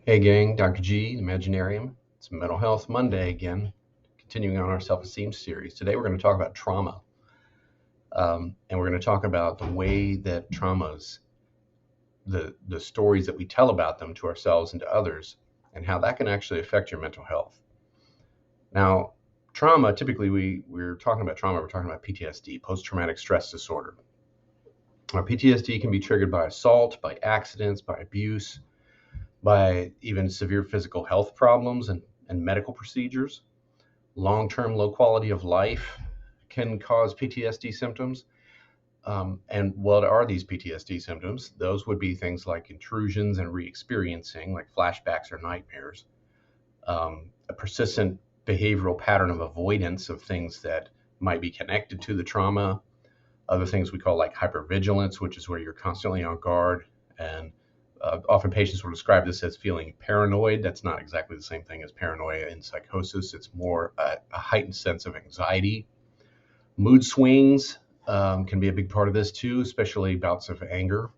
Hey gang, Dr. G, Imaginarium. It's Mental Health Monday again, continuing on our self-esteem series. Today we're going to talk about trauma. And we're going to talk about the way that traumas, the stories that we tell about them to ourselves and to others, and how that can actually affect your mental health. Now, trauma, typically we're talking about trauma, we're talking about PTSD, post-traumatic stress disorder. Our PTSD can be triggered by assault, by accidents, by abuse, by even severe physical health problems and medical procedures. Long-term low quality of life can cause PTSD symptoms. And what are these PTSD symptoms? Those would be things like intrusions and re-experiencing, like flashbacks or nightmares, a persistent behavioral pattern of avoidance of things that might be connected to the trauma, other things we call like hypervigilance, which is where you're constantly on guard. And often patients will describe this as feeling paranoid. That's not exactly the same thing as paranoia in psychosis. It's more a heightened sense of anxiety. Mood swings can be a big part of this too, especially bouts of anger.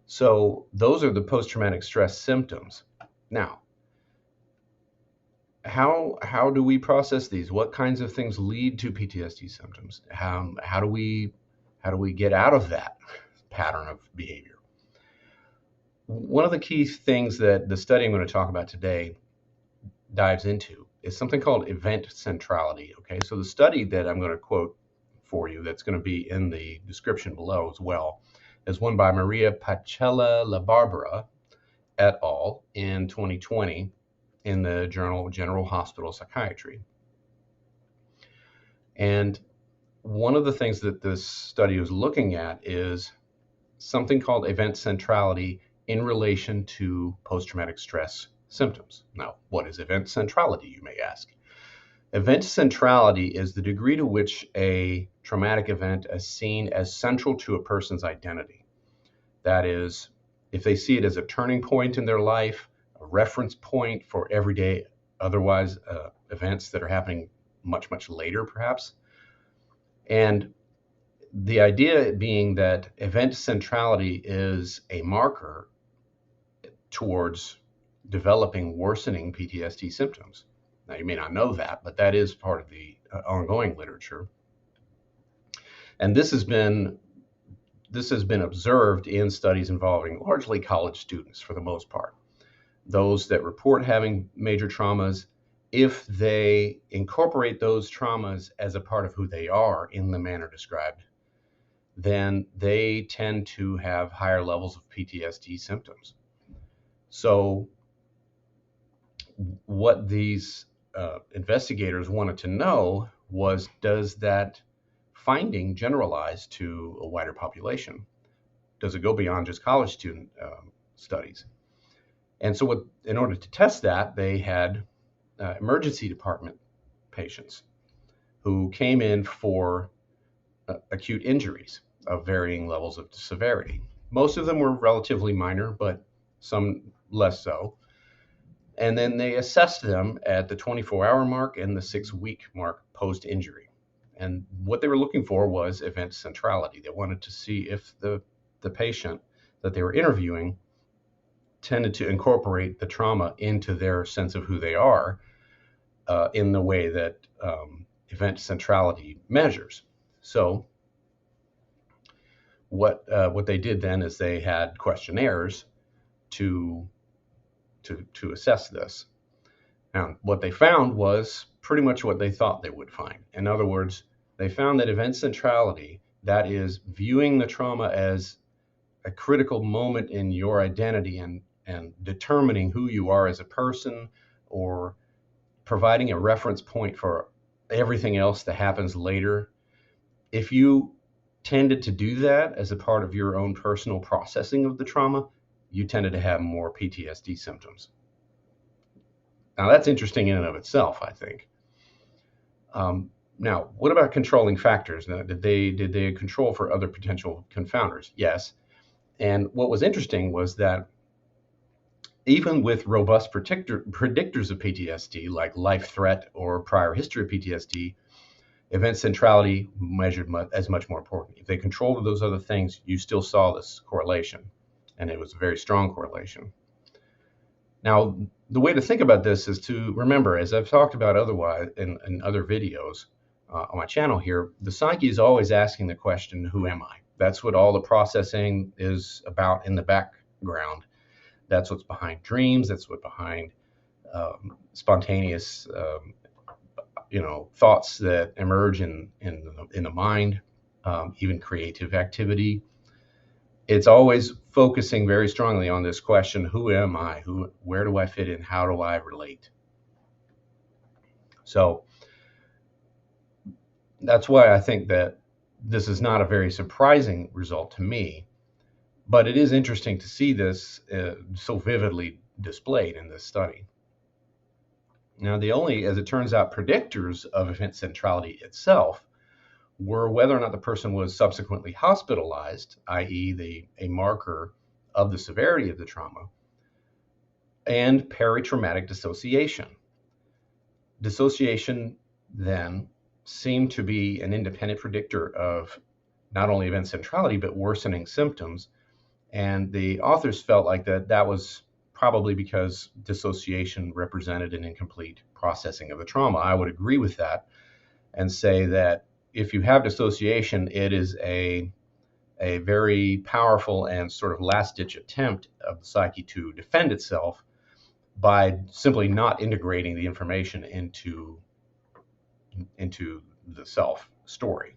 So those are the post-traumatic stress symptoms. Now, how do we process these? What kinds of things lead to PTSD symptoms? How do we get out of that pattern of behavior? One of the key things that the study I'm going to talk about today dives into is something called event centrality. Okay, so the study that I'm going to quote for you, that's going to be in the description below as well, is one by Maria Pacella La Barbera et al. In 2020 in the journal General Hospital Psychiatry. And one of the things that this study was looking at is something called event centrality in relation to post-traumatic stress symptoms. Now, what is event centrality, you may ask? Event centrality is the degree to which a traumatic event is seen as central to a person's identity. That is, if they see it as a turning point in their life, a reference point for everyday, otherwise events that are happening much, much later, perhaps. And the idea being that event centrality is a marker towards developing worsening PTSD symptoms. Now, you may not know that, but that is part of the ongoing literature. And this has been observed in studies involving largely college students for the most part. Those that report having major traumas, if they incorporate those traumas as a part of who they are in the manner described, then they tend to have higher levels of PTSD symptoms. So what these investigators wanted to know was, does that finding generalize to a wider population? Does it go beyond just college student studies? And so in order to test that, they had emergency department patients who came in for acute injuries of varying levels of severity. Most of them were relatively minor, but some less so. And then they assessed them at the 24-hour mark and the 6-week mark post-injury. And what they were looking for was event centrality. They wanted to see if the patient that they were interviewing tended to incorporate the trauma into their sense of who they are in the way that event centrality measures. So what they did then is they had questionnaires to assess this. Now, what they found was pretty much what they thought they would find. In other words, they found that event centrality, that is viewing the trauma as a critical moment in your identity and determining who you are as a person, or providing a reference point for everything else that happens later. If you tended to do that as a part of your own personal processing of the trauma, you tended to have more PTSD symptoms. Now, that's interesting in and of itself, I think. Now, what about controlling factors? Now, did they control for other potential confounders? Yes. And what was interesting was that even with robust predictors of PTSD, like life threat or prior history of PTSD, event centrality measured as much more important. If they controlled those other things, you still saw this correlation, and it was a very strong correlation. Now, the way to think about this is to remember, as I've talked about otherwise in other videos on my channel here, the psyche is always asking the question, who am I? That's what all the processing is about in the background. That's what's behind dreams. That's what's behind spontaneous, thoughts that emerge in the mind, even creative activity. It's always focusing very strongly on this question: who am I? Where do I fit in? How do I relate? So that's why I think that this is not a very surprising result to me, but it is interesting to see this so vividly displayed in this study. Now, the only, as it turns out, predictors of event centrality itself were whether or not the person was subsequently hospitalized, i.e., a marker of the severity of the trauma, and peritraumatic dissociation. Dissociation then seemed to be an independent predictor of not only event centrality, but worsening symptoms. And the authors felt like that was probably because dissociation represented an incomplete processing of the trauma. I would agree with that and say that if you have dissociation, it is a very powerful and sort of last-ditch attempt of the psyche to defend itself by simply not integrating the information into the self story.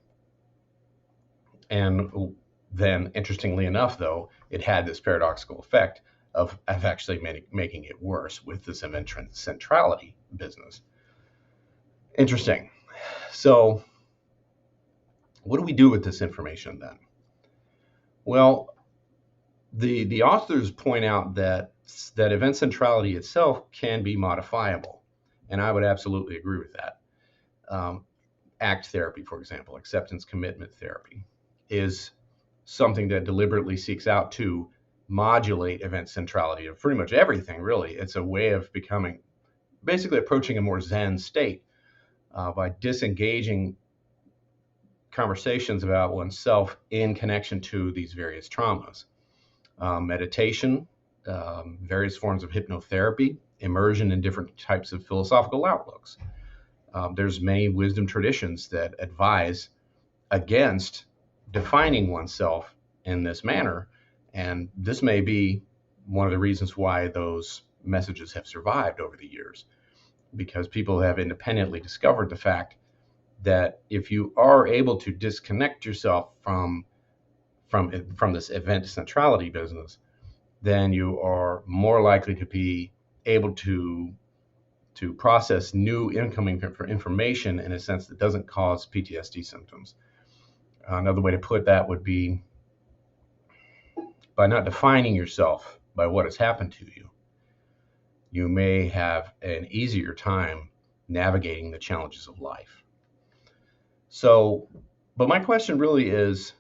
And then, interestingly enough, though, it had this paradoxical effect of actually making it worse with this event centrality business. Interesting. So what do we do with this information then? Well, the authors point out that event centrality itself can be modifiable, and I would absolutely agree with that. ACT therapy, for example, acceptance commitment therapy, is something that deliberately seeks out to modulate event centrality of pretty much everything, really. It's a way of basically approaching a more Zen state by disengaging conversations about oneself in connection to these various traumas. Meditation, various forms of hypnotherapy, immersion in different types of philosophical outlooks. There's many wisdom traditions that advise against defining oneself in this manner, and this may be one of the reasons why those messages have survived over the years, because people have independently discovered the fact that if you are able to disconnect yourself from this event centrality business, then you are more likely to be able to process new incoming information in a sense that doesn't cause PTSD symptoms. Another way to put that would be by not defining yourself by what has happened to you, you may have an easier time navigating the challenges of life. So, but my question really is,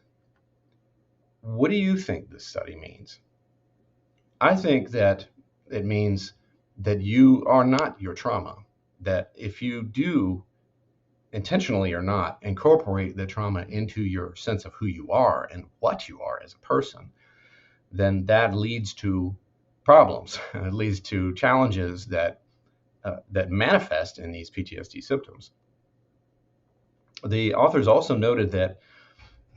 what do you think this study means? I think that it means that you are not your trauma, that if you do, intentionally or not, incorporate the trauma into your sense of who you are and what you are as a person, then that leads to problems. It leads to challenges that manifest in these PTSD symptoms. The authors also noted that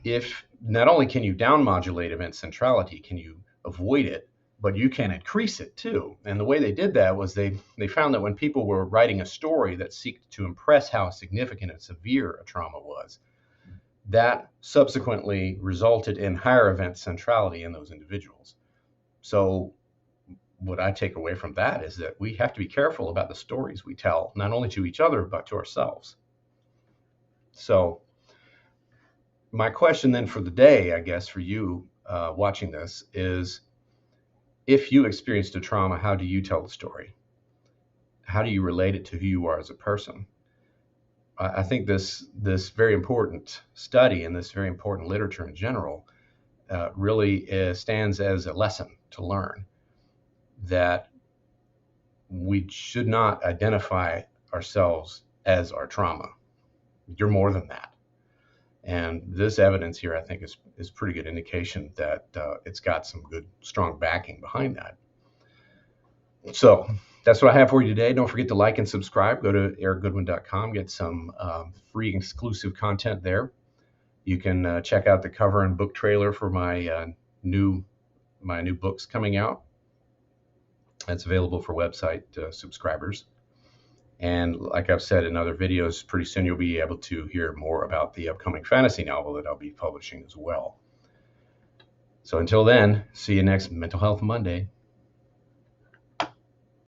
if not only can you down-modulate event centrality, can you avoid it, but you can increase it too. And the way they did that was they found that when people were writing a story that seeked to impress how significant and severe a trauma was, that subsequently resulted in higher event centrality in those individuals. So what I take away from that is that we have to be careful about the stories we tell, not only to each other, but to ourselves. So my question then for the day, I guess, for you watching this is, if you experienced a trauma, how do you tell the story? How do you relate it to who you are as a person? I think this very important study and this very important literature in general really stands as a lesson to learn that we should not identify ourselves as our trauma. You're more than that. And this evidence here, I think, is pretty good indication that it's got some good, strong backing behind that. So that's what I have for you today. Don't forget to like and subscribe. Go to ericgoodwyn.com, get some free exclusive content there. You can check out the cover and book trailer for my new books coming out. That's available for website subscribers. And like I've said in other videos, pretty soon you'll be able to hear more about the upcoming fantasy novel that I'll be publishing as well. So until then, see you next Mental Health Monday.